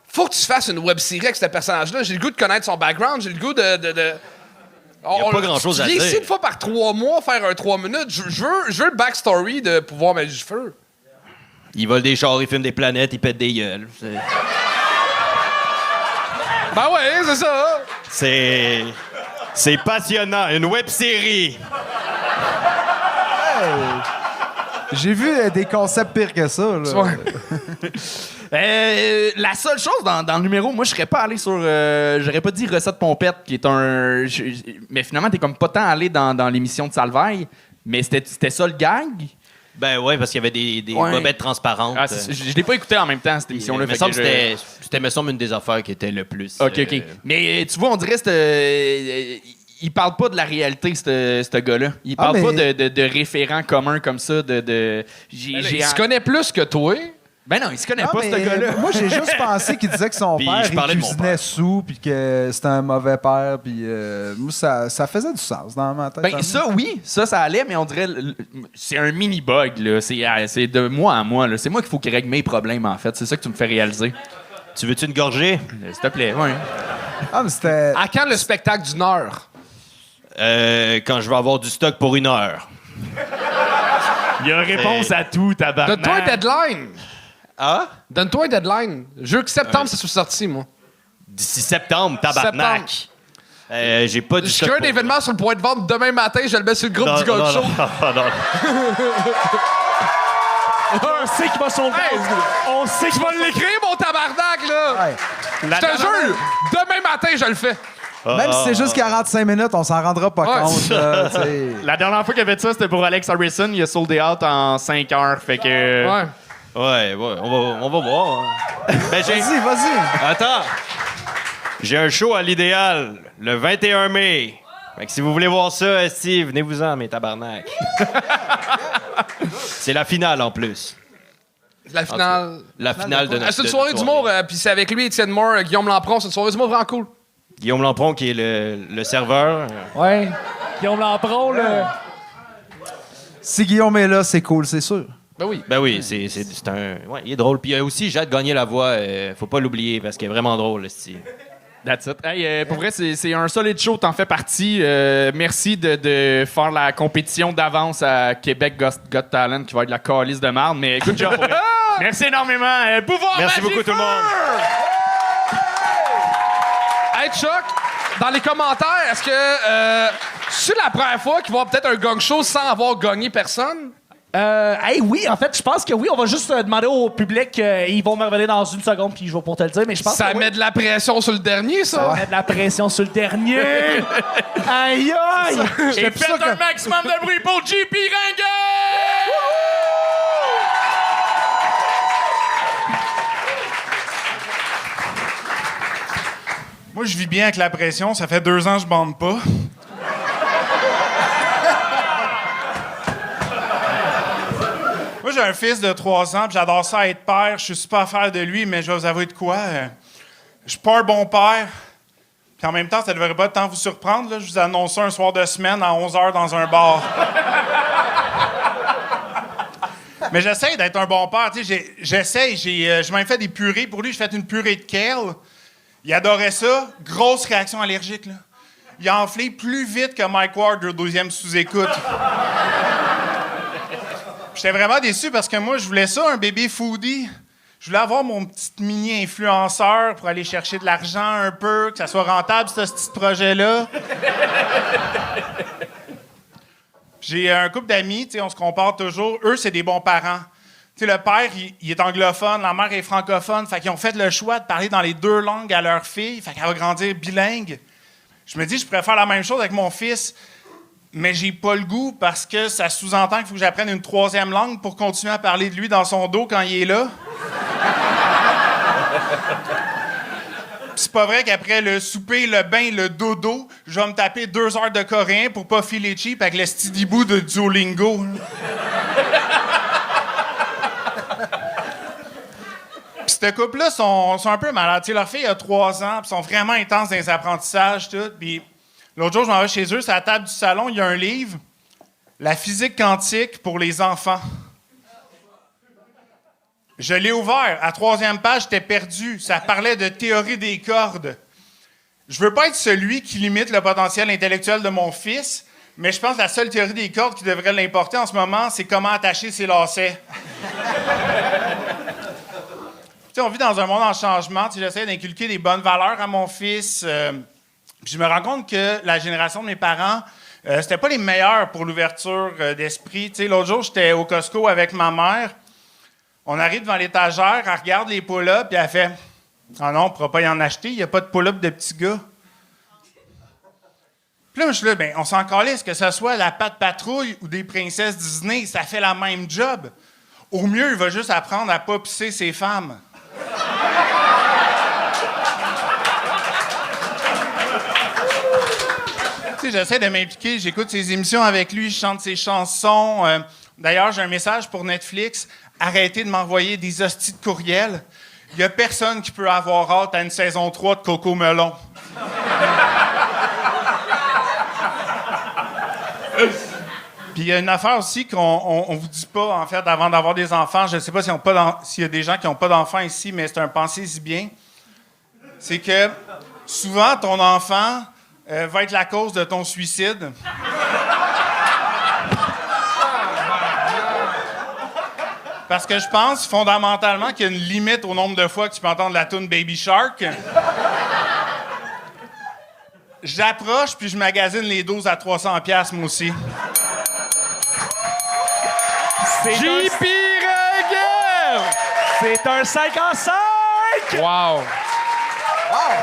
faut que tu fasses une web-série avec ce personnage-là. J'ai le goût de connaître son background, j'ai le goût de... Il y a pas grand-chose à Tu viens ici dire. une fois par 3 mois faire un 3 minutes. Je veux le backstory de pouvoir mettre du feu. Il vole des chars, il filme des planètes, il pète des gueules. Ben ouais, c'est ça. C'est passionnant. Une web-série. J'ai vu des concepts pires que ça. Là. La seule chose dans le numéro, moi, je serais pas allé sur. J'aurais pas dit recette pompette, qui est un. Mais finalement, t'es comme pas tant allé dans l'émission de Salvaille. Mais c'était ça le gag. Ben ouais, parce qu'il y avait des Ouais. bobettes transparentes. Ah, je l'ai pas écouté en même temps, cette émission-là. me fait semble que que c'était, me semble, une des affaires qui était le plus. OK, OK. Mais tu vois, on dirait il parle pas de la réalité, ce gars-là. Il parle mais- pas de référents communs comme ça. Il se connaît plus que toi. Ben non, il se connaît Ah, pas, mais ce gars-là. moi, j'ai juste pensé qu'il disait que son Puis père, je parlais il de mon cuisinait père. sous, puis que c'était un mauvais père, puis moi, ça faisait du sens dans ma tête. Ben, ça, oui, ça allait, mais on dirait. C'est un mini-bug, là. C'est de moi à moi, là. C'est moi qu'il faut qu'il règle mes problèmes, en fait. C'est ça que tu me fais réaliser. Tu veux-tu une gorgée? S'il te plaît, ouais. Ah, mais c'était... À quand le spectacle d'une heure? Quand je vais avoir du stock pour 1 heure. Il y a réponse à tout, tabarnak. Donne-toi un deadline. Ah? Donne-toi un deadline. Je veux que septembre, ça soit sorti, moi. D'ici septembre, tabarnak. J'ai pas du Je stock crée un pour- événement sur le point de vente demain matin, je le mets sur le groupe Non, du Gog non, Show. non, non. On sait qu'il va sauver. Hey, On sait tu qu'il vas l'écrire, mon tabarnak, là! Ouais. Je te jure, demain matin, je le fais. Même si c'est juste 45 minutes, on s'en rendra pas Ouais. compte. Là, tu sais. La dernière fois qu'il a fait ça, c'était pour Alex Harrison. Il a sold out en 5 heures. Fait que. Ouais. Ouais, on va voir. hein. Ben, Vas-y. Attends. J'ai un show à l'Idéal le 21 mai. Fait que si vous voulez voir ça, esti, venez-vous-en, mes tabarnak. C'est la finale, en plus. La finale. La finale de notre C'est une soirée d'humour, puis c'est avec lui, Étienne Moore, Guillaume Lampron. C'est une soirée d'humour vraiment cool. Guillaume Lampron, qui est le serveur. Ouais. Guillaume Lampron, là. Si Guillaume est là, c'est cool, c'est sûr. Ben oui. Ben oui, c'est un... Ouais, il est drôle. Puis il y a aussi Jade Gagné la voix. Faut pas l'oublier, parce qu'il est vraiment drôle, esti. That's it. Hey, pour vrai, c'est un solide show, t'en fais partie. Merci de faire la compétition d'avance à Québec Got Talent, qui va être la calice de marde. Mais good job. Pour vrai. Merci énormément. Pouvoir Merci Magic beaucoup, tout le Feu! monde. Hey, Chuck, dans les commentaires, est-ce que c'est la première fois qu'il va y avoir peut-être un gang show sans avoir gagné personne? Hey, oui, en fait, je pense que oui. On va juste demander au public. Ils vont me revenir dans une seconde, puis je vais pour te le dire. Mais je pense Ça que met de la pression sur le dernier, ça? ça met de la pression sur le dernier. Aïe, aïe! Et faites un maximum de bruit pour JP Ringuet! Moi, je vis bien avec la pression. Ça fait 2 ans que je bande pas. Moi, j'ai un fils de 3 ans, puis j'adore ça être père. Je suis super fier de lui, mais je vais vous avouer de quoi. Je suis pas un bon père. Puis en même temps, ça devrait pas tant vous surprendre. Là. Je vous annonce ça un soir de semaine à 11h dans un bar. Mais j'essaie d'être un bon père. Tu sais, j'essaie. J'ai même fait des purées. Pour lui, j'ai fait une purée de kale. Il adorait ça. Grosse réaction allergique. Là. Il a enflé plus vite que Mike Ward au 2e sous-écoute. J'étais vraiment déçu parce que moi, je voulais ça, un bébé foodie. Je voulais avoir mon petit mini-influenceur pour aller chercher de l'argent un peu, que ça soit rentable, ce petit projet-là. J'ai un couple d'amis, tu sais, on se compare toujours. Eux, c'est des bons parents. Tu sais, le père, il est anglophone, la mère est francophone. Fait qu'ils ont fait le choix de parler dans les 2 langues à leur fille. Fait qu'elle va grandir bilingue. Je me dis, je pourrais faire la même chose avec mon fils, mais j'ai pas le goût parce que ça sous-entend qu'il faut que j'apprenne une 3e langue pour continuer à parler de lui dans son dos quand il est là. C'est pas vrai qu'après le souper, le bain, le dodo, je vais me taper 2 heures de coréen pour pas filer cheap avec le stidibou de Duolingo. Puis ce couple-là sont un peu malades. T'sais, leur fille a 3 ans, puis sont vraiment intenses dans les apprentissages, tout. Puis l'autre jour, je m'en vais chez eux, c'est à la table du salon, il y a un livre, La physique quantique pour les enfants. Je l'ai ouvert. À 3e page, j'étais perdu. Ça parlait de théorie des cordes. Je veux pas être celui qui limite le potentiel intellectuel de mon fils, mais je pense que la seule théorie des cordes qui devrait l'importer en ce moment, c'est comment attacher ses lacets. On vit dans un monde en changement. J'essaie d'inculquer des bonnes valeurs à mon fils. Puis je me rends compte que la génération de mes parents, c'était pas les meilleurs pour l'ouverture d'esprit. L'autre jour, j'étais au Costco avec ma mère. On arrive devant l'étagère, elle regarde les pull-ups, puis elle fait « Ah non, on ne pourra pas y en acheter, il n'y a pas de pull-up de petits gars. » Puis là, je suis là, on s'en calisse, que ce soit la Patte Patrouille ou des princesses Disney, ça fait la même job. Au mieux, il va juste apprendre à pas pisser ses femmes. J'essaie de m'impliquer, j'écoute ses émissions avec lui, je chante ses chansons. D'ailleurs, j'ai un message pour Netflix. Arrêtez de m'envoyer des hosties de courriels. Il n'y a personne qui peut avoir hâte à une saison 3 de Coco Melon. Puis il y a une affaire aussi qu'on vous dit pas, en fait, avant d'avoir des enfants. Je ne sais pas s'il y a des gens qui n'ont pas d'enfants ici, mais c'est un pensez-y bien. C'est que souvent, ton enfant va être la cause de ton suicide. Parce que je pense fondamentalement qu'il y a une limite au nombre de fois que tu peux entendre la tune Baby Shark. J'approche puis je magasine les doses à 300$, moi aussi. JP Reguer! C'est un 5 en 5! Wow!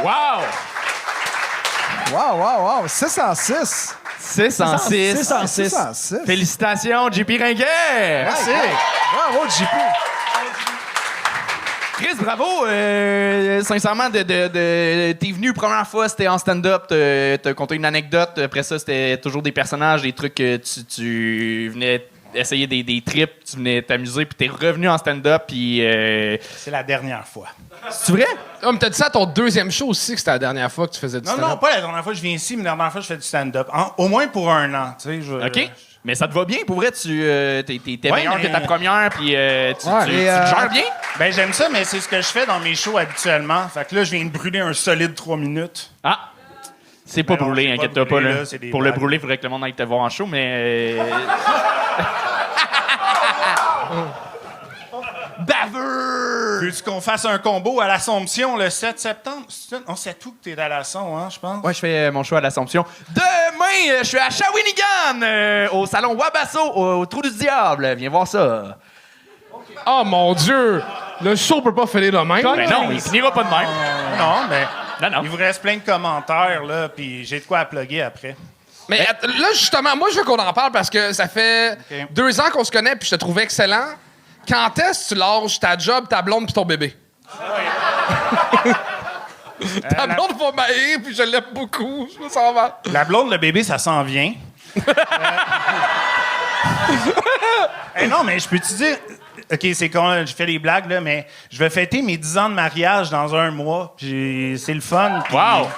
Wow! Wow! 6 en 6. 6 en 6. 6 en 6. Félicitations, JP Ringuet! Merci. Bravo, JP. Chris, bravo! Sincèrement, t'es venu première fois, c'était en stand-up, t'as conté une anecdote. Après ça, c'était toujours des personnages, des trucs que tu venais essayer des trips, tu venais t'amuser, puis t'es revenu en stand-up, puis... C'est la dernière fois. C'est vrai? Oh, mais t'as dit ça à ton 2e show aussi, que c'était la dernière fois que tu faisais du stand-up. Non, pas la dernière fois que je viens ici, mais la dernière fois que je fais du stand-up. Au moins pour 1 an, tu sais. OK. Mais ça te va bien, pour vrai? T'es meilleur que ta première, puis tu te gères bien? Ben, j'aime ça, mais c'est ce que je fais dans mes shows habituellement. Fait que là, je viens de brûler un solide 3 minutes. Ah! C'est pas brûlé, inquiète-toi pas. Là, pour le brûler, il faudrait que le monde aille te voir en show, mais... Baveux! Veux-tu qu'on fasse un combo à l'Assomption le 7 septembre? On sait tout que t'es à l'Asson, hein, je pense. Ouais, je fais mon show à l'Assomption. Demain, je suis à Shawinigan, au salon Wabasso, au Trou du Diable. Viens voir ça. Oh mon Dieu! Le show peut pas finir de même. Ben non, il finira pas de même. Non, mais Non. il vous reste plein de commentaires, là, puis j'ai de quoi à plugger après. Mais là, justement, moi, je veux qu'on en parle parce que ça fait 2 ans qu'on se connaît puis je te trouvais excellent. Quand est-ce que tu lâches ta job, ta blonde puis ton bébé? Ta blonde va m'haïr puis je l'aime beaucoup. Je me sens mal. La blonde, le bébé, ça s'en vient. Non, mais je peux te dire... OK, c'est con, je fais des blagues, là, mais je vais fêter mes 10 ans de mariage dans 1 mois. Puis c'est le fun. Puis... Wow!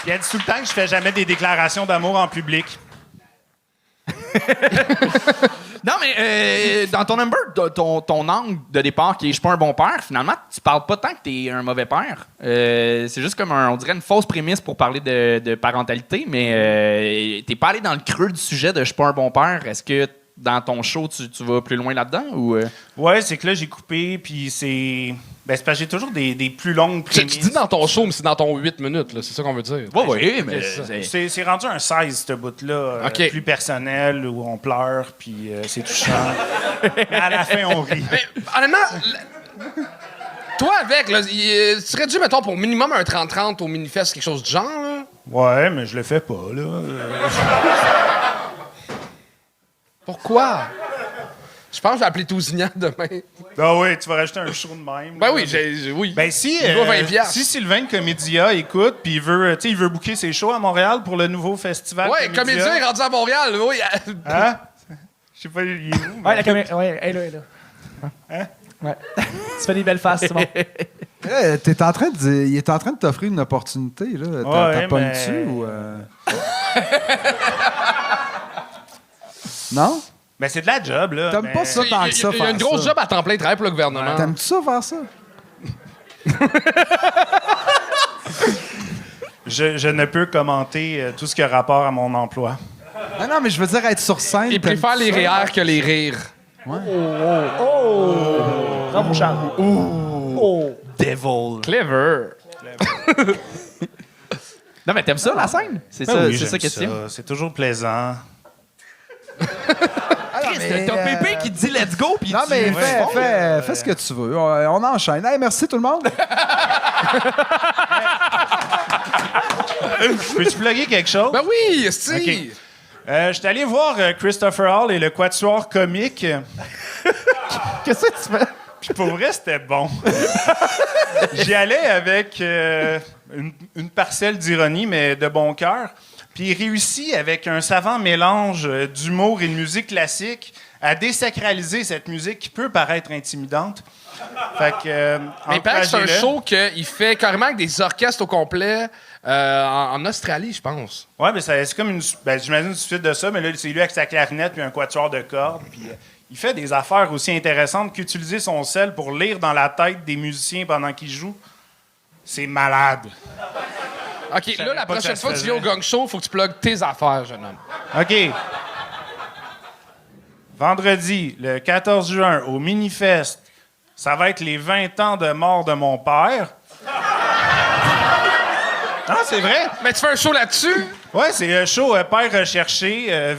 Il a dit tout le temps que je fais jamais des déclarations d'amour en public. Non, mais dans ton number, ton angle de départ qui est « je suis pas un bon père », finalement, tu parles pas tant que t'es un mauvais père. C'est juste comme, on dirait, une fausse prémisse pour parler de parentalité, mais t'es pas allé dans le creux du sujet de « je suis pas un bon père ». Est-ce que dans ton show, tu vas plus loin là-dedans? Ou Ouais, c'est que là, j'ai coupé, puis c'est... Ben, c'est parce que j'ai toujours des plus longues Tu prémices. dis dans ton show, mais c'est dans ton 8 minutes, là. C'est ça qu'on veut dire. Oui, mais. C'est rendu un 16, ce bout-là. OK. Plus personnel, où on pleure, puis c'est touchant. Mais à la fin, on rit. Mais, honnêtement, toi, avec, là, tu serais dû, mettons, pour minimum un 30-30 au Minifest, quelque chose du genre, là? Ouais, mais je le fais pas, là. Pourquoi? Je pense que je vais appeler Tousignan demain. Ah oui, tu vas rajouter un show de même. Ben là. oui, oui. Ben si, Il doit 20 piastres. si Sylvain de Comédia écoute, puis il veut booker ses shows à Montréal pour le nouveau festival Ouais, Comédien est rendu à Montréal, oui. Hein? Je sais pas, il est où? Ouais, la caméra. Ouais, elle est là. Hein? Ouais. Tu fais des belles faces, c'est bon. T'es en train de il est en train de t'offrir une opportunité, là. T'as pas dessus ou. Non? Ben c'est de la job, là. T'aimes pas ça tant que ça, Il y a une grosse job à temps plein, il travaille pour le gouvernement. T'aimes-tu ça faire ça? Je ne peux commenter tout ce qui a rapport à mon emploi. Ah non, mais je veux dire être sur scène. Il préfère les rires que les rires. Ouais. Bravo, Charles. Devil. Clever. Non, mais t'aimes ça, la scène? C'est ça, Ben oui, c'est ça j'aime question. ça. C'est toujours plaisant. T'as Pépé qui te dit let's go, puis Non, tu mais réponds. fais ce que tu veux. On enchaîne. Hey, merci tout le monde. Peux-tu plugger quelque chose? Ben oui, Steve. OK. Je suis allé voir Christopher Hall et le Quatuor comique. Qu'est-ce que tu fais? Puis pour vrai, c'était bon. J'y allais avec une parcelle d'ironie, mais de bon cœur. Puis il réussit, avec un savant mélange d'humour et de musique classique, à désacraliser cette musique qui peut paraître intimidante. Fait que, Mais il paraît que c'est un encouragez-le. show qu'il fait carrément avec des orchestres au complet en Australie, je pense. Ouais, mais c'est comme une. Ben, j'imagine une suite de ça, mais là, c'est lui avec sa clarinette puis un quatuor de cordes. Puis il fait des affaires aussi intéressantes qu'utiliser son sel pour lire dans la tête des musiciens pendant qu'ils jouent. C'est malade. OK, là, la pas que prochaine ça fois que se tu viens au gang show, il faut que tu plugues tes affaires, jeune homme. OK. Vendredi, le 14 juin, au Minifest, ça va être les 20 ans de mort de mon père. Ah, c'est vrai? Mais tu fais un show là-dessus? Ouais, c'est un show Père recherché.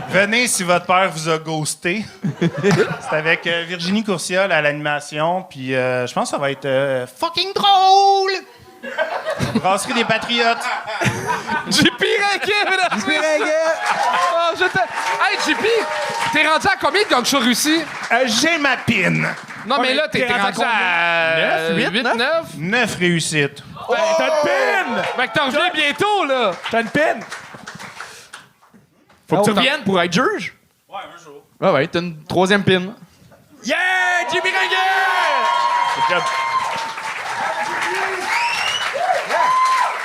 Venez si votre père vous a ghosté. C'est avec Virginie Courciol à l'animation. Puis je pense que ça va être fucking drôle! Brasserie des Patriotes. JP Ringuet, mesdames et messieurs! Oh, hey, JP, t'es rendu à combien de gang show réussi? J'ai ma pine. Non, mais là, t'es rendu à 9, 8, 9? 9 réussites. Ben, t'as une pine! Fait que t'en reviens bientôt, là! T'as une pine! Faut que tu reviennes pour être juge. Ouais, un jour. Ah ouais, t'as une troisième pin. Yeah! Jimmy Ringuet!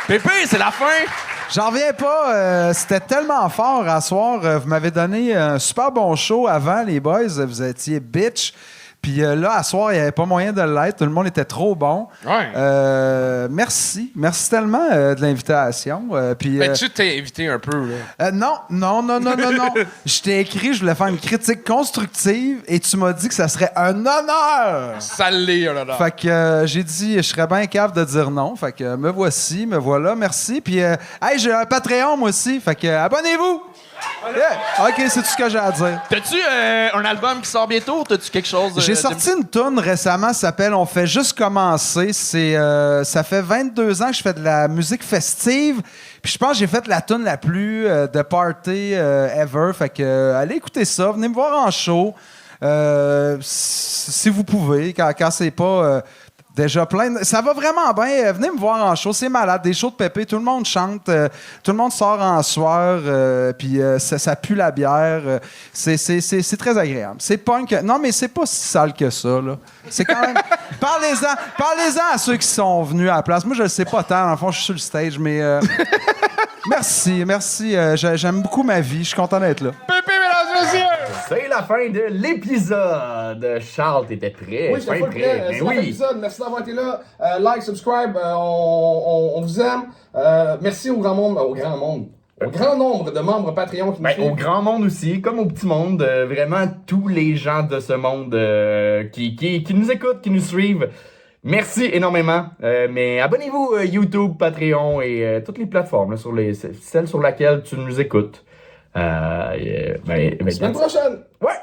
Pépé, c'est la fin! J'en reviens pas. C'était tellement fort à soir. Vous m'avez donné un super bon show avant, les boys. Vous étiez bitch. Puis là, à soir, il n'y avait pas moyen de l'être. Tout le monde était trop bon. Ouais. Merci. Merci tellement de l'invitation. Puis, Mais tu t'es invité un peu, là. non. Je t'ai écrit, je voulais faire une critique constructive et tu m'as dit que ça serait un honneur. Ça l'est, là. Fait que j'ai dit, je serais bien capable de dire non. Fait que me voici, me voilà, merci. Puis, hey, j'ai un Patreon, moi aussi. Fait que abonnez-vous! Yeah. OK, c'est tout ce que j'ai à dire. T'as-tu un album qui sort bientôt? T'as-tu quelque chose? J'ai sorti une tourne récemment, ça s'appelle On fait juste commencer. Ça fait 22 ans que je fais de la musique festive. Puis je pense que j'ai fait la tourne la plus de party ever. Fait que allez écouter ça, venez me voir en show. Si vous pouvez, quand c'est pas déjà plein. Ça va vraiment bien. Venez me voir en show, c'est malade. Des shows de Pépé, tout le monde chante, tout le monde sort en soir, puis ça pue la bière. C'est très agréable. C'est punk. Non, mais c'est pas si sale que ça, là. C'est quand même... Parlez-en à ceux qui sont venus à la place. Moi, je le sais pas tant. Dans le fond, je suis sur le stage, mais... merci. J'aime beaucoup ma vie. Je suis content d'être là. Pépé, mesdames et messieurs! C'est la fin de l'épisode. Charles, t'étais prêt? Oui, je suis Fin prêt. Mais C'est la fin de oui. l'épisode. Merci d'avoir été là. Like, subscribe. On vous aime. Merci au grand monde. au grand nombre de membres Patreon qui nous suivent. Au grand monde aussi, comme au petit monde, vraiment tous les gens de ce monde qui nous écoutent, qui nous suivent. Merci énormément. Mais abonnez-vous YouTube, Patreon et toutes les plateformes, là, celles sur lesquelles tu nous écoutes. Semaine prochaine! Ouais!